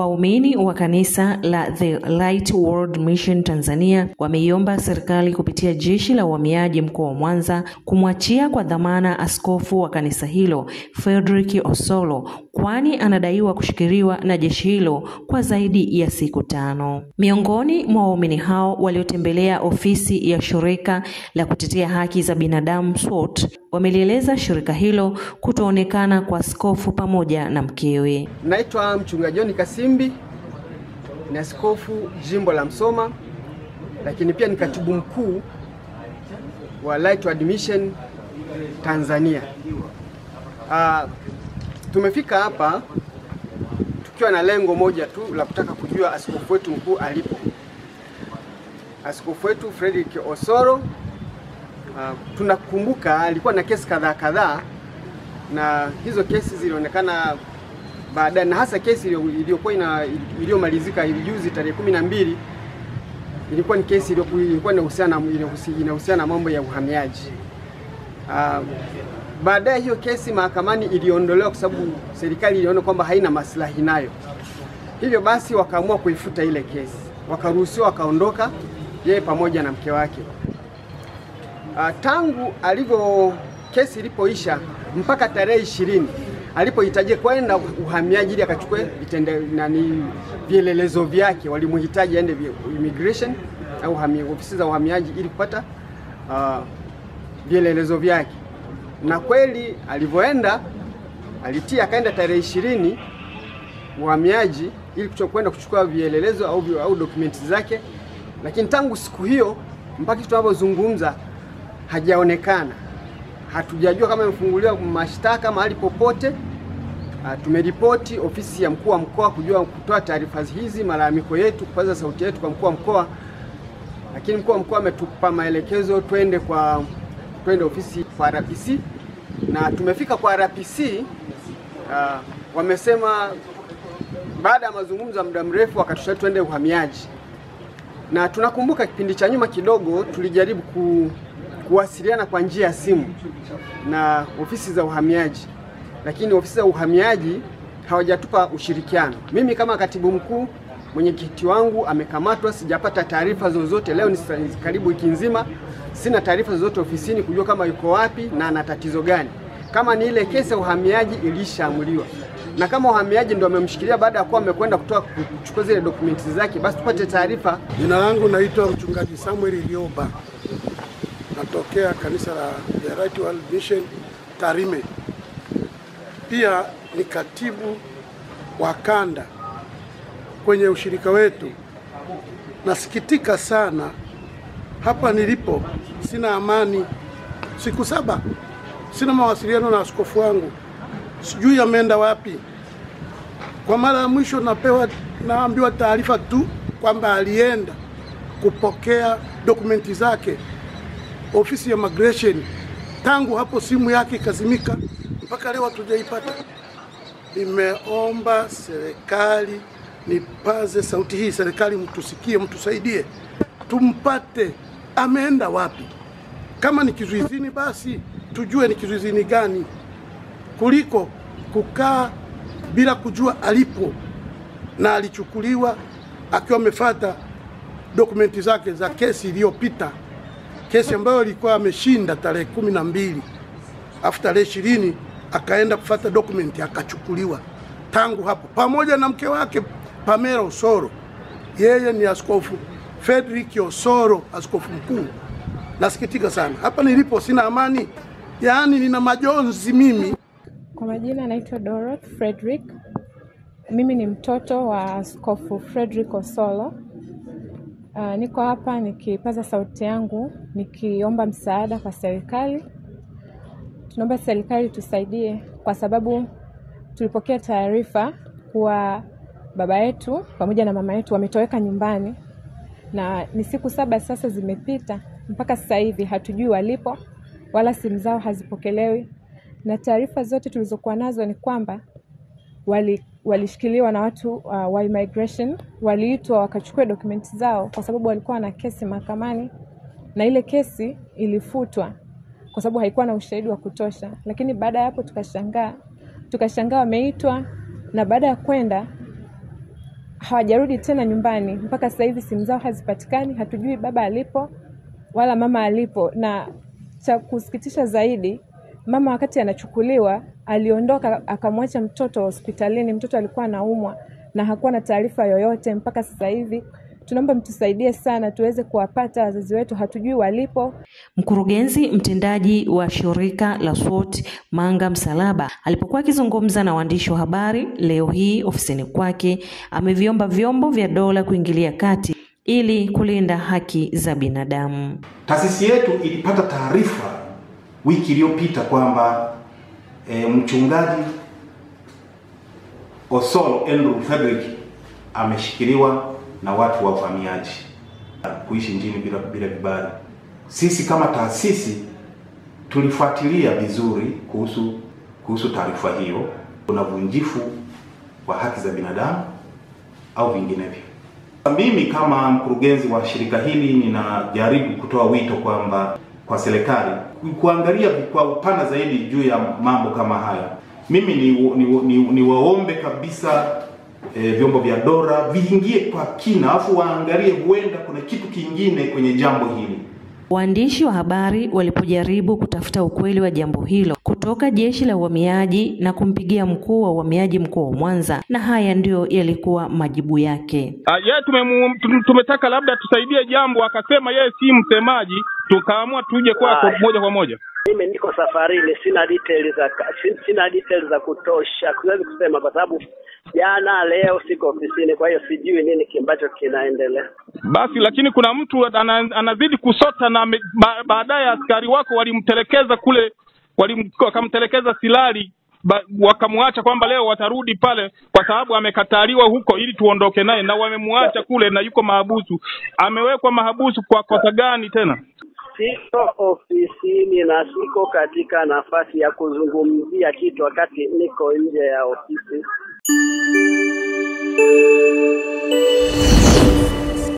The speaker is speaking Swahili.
Waumini wa kanisa la The Light World Mission Tanzania wameiomba serikali kupitia Jeshi la Uhamiaji mkoa wa Mwanza kumwachia kwa dhamana askofu wa kanisa hilo Fredrick Osoro, kwani anadaiwa kushikiliwa na jeshi hilo kwa zaidi ya siku 5. Miongoni mwa waumini hao waliotembelea ofisi ya shirika la kutetea haki za binadamu SWOT wamelieleza shirika hilo kutoonekana kwa askofu pamoja na mkewe. Naitwa Mchungaji John Kasimbi, ni askofu jimbo la Msoma, lakini pia ni katibu mkuu wa Light World Mission Tanzania. Tumefika hapa tukiwa na lengo moja tu la kutaka kujua askofu wetu mkuu alipo. Askofu wetu Fredrick Osoro, tunakumbuka alikuwa na kesi kadhaa na hizo kesi zilionekana baadaye, na hasa kesi iliyokuwa iliyomalizika juzi tarehe 12 ilikuwa ni kesi ilikuwa inahusiana na mambo ya uhamiaji. Baadaye hiyo kesi mahakamani iliondolewa kwa sababu serikali iliona kwamba haina maslahi nayo. Hivyo basi wakaamua kuifuta ile kesi. Wakaruhusiwa wakaondoka yeye pamoja na mke wake. Tangu kesi ilipoisha mpaka tarehe 20 alipohitaji kwenda uhamiaji ili akachukue vielelezo vyake, walimhitaji aende immigration au ofisi za uhamiaji ili kupata vielelezo vyake. Na kweli alivyoenda akaenda tarehe 20 uhamiaji ili kwenda kuchukua vielelezo au dokumenti zake, lakini tangu siku hiyo mpaka tunapozungumza hajaonekana. Hatujajua kama amefunguliwa mashtaka mahali popote. Tumeripoti ofisi ya mkuu wa mkoa kutoa taarifa hizi, malalamiko yetu, kupaza sauti yetu kwa mkuu wa mkoa, lakini mkuu wa mkoa ametupa maelekezo twende ofisi kwa RPC, na tumefika kwa RPC. Wamesema baada ya mazungumzo ya muda mrefu wakatushauri twende uhamiaji. Na tunakumbuka kipindi cha nyuma kidogo tulijaribu kuwasiliana kwa njia ya simu na ofisi za uhamiaji, lakini ofisi za uhamiaji hawajatupa ushirikiano. Mimi kama katibu mkuu, mwenyekiti wangu amekamatwa, sijapata taarifa zozote. Leo ni karibu wiki nzima sina taarifa zozote ofisini kujua kama yuko wapi na ana tatizo gani. Kama ni ile kesi ya uhamiaji ilishaamuliwa, na kama uhamiaji ndio amemshikilia baada ya kuwa amekwenda kuchukua zile dokumenti zake, basi tupate taarifa. Jina langu naitwa Mchungaji Samuel Lioba. Natokea kanisa la The Light World Mission Tarime. Pia ni katibu wa kanda kwenye ushirika wetu. Nasikitika sana hapa nilipo, sina amani. Siku 7 sina mawasiliano na askofu wangu, sijui ameenda wapi. Kwa mara ya mwisho naambiwa taarifa tu kwamba alienda kupokea dokumenti zake ofisi ya migration. Tangu hapo simu yake ikazimika, mpaka leo hatujaipata. Nimeomba serikali, nipaze sauti hii, serikali mtusikie, mtusaidie, tumpate ameenda wapi. Kama ni kizuizini basi tujue ni kizuizini gani, kuliko kukaa bila kujua alipo na alichukuliwa akiwa amefuata dokumenti zake za kesi iliyopita, kesi ambayo alikuwa ameshinda tarehe 12, afu tarehe 20 akaenda kufuata dokumenti akachukuliwa. Tangu hapo pamoja na mke wake Pamela Osoro, yeye ni askofu Fredrick Osoro, askofu mkuu. Nasikitika sana, hapa nilipo sina amani, yaani nina majonzi mimi. Kwa majina naitwa Dorothy Fredrick. Mimi ni mtoto wa askofu Fredrick Osoro. Niko hapa nikipaza sauti yangu, nikiomba msaada kwa serikali. Tunaomba serikali tusaidie kwa sababu tulipokea taarifa kuwa baba yetu pamoja na mama yetu wametoweka nyumbani, na ni siku 7 sasa zimepita, mpaka sasa hivi hatujui walipo wala simu zao hazipokelewi. Na taarifa zote tulizokuwa nazo ni kwamba walishikiliwa na watu wa immigration, waliitwa wakachukua dokumenti zao kwa sababu walikuwa na kesi mahakamani, na ile kesi ilifutwa kwa sababu haikuwa na ushahidi wa kutosha. Lakini baada ya hapo tukashangaa wameitwa, na baada ya kwenda hawajarudi tena nyumbani. Mpaka sasa hivi simu zao hazipatikani, hatujui baba alipo wala mama alipo. Na cha kusikitisha zaidi, mama wakati anachukuliwa aliondoka akamwacha mtoto hospitalini. Mtoto alikuwa anaumwa na hakuwa na taarifa yoyote mpaka sasa hivi. Tunaomba mtusaidie sana tuweze kuwapata wazazi wetu, hatujui walipo. Mkurugenzi mtendaji wa shirika la SWOT Manga Msalaba alipokuwa akizungumza na waandishi wa habari leo hii ofisini kwake, ameviomba vyombo vya dola kuingilia kati ili kulinda haki za binadamu. Taasisi yetu ilipata taarifa wiki iliyopita kwamba mchungaji Osolo Andrew Frederick ameshikiliwa na watu wa uhamiaji kuishi nchini bila vibali. Sisi kama taasisi tulifuatilia vizuri kuhusu taarifa hiyo. Kuna uvunjifu wa haki za binadamu au vinginevyo. Mimi kama mkurugenzi wa shirika hili ninajaribu kutoa wito kwamba kwa serikali kuangalia kwa upana zaidi juu ya mambo kama haya. Mimi ni waombe kabisa vyombo vya dola viingie kwa kina, afu waangalie huenda kuna kitu kingine kwenye jambo hili. Waandishi wa habari walipojaribu kutafuta ukweli wa jambo hilo kutoka jeshi la uhamiaji na kumpigia mkuu wa uhamiaji mkoa wa Mwanza, na haya ndio yalikuwa majibu yake. Tumetaka labda tusaidie jambo, akasema yeye si msemaji, tukaamua tuje kwako moja kwa moja. Mimi niko safarini, sina details za kutosha siwezi kusema kwa sababu jana leo siko ofisini, kwa hiyo sijui nini ambacho kinaendelea. Basi lakini kuna mtu anazidi kusota, na baadaye askari wako walimtelekeza kule, wakamtelekeza Silali, wakamwacha kwamba leo watarudi pale kwa sababu amekataliwa huko ili tuondoke naye, na wamemwacha kule na yuko mahabusu. Amewekwa mahabusu kwa kosa gani tena? Siko ofisini na siko katika nafasi ya kuzungumzia kitu wakati niko nje ya ofisi.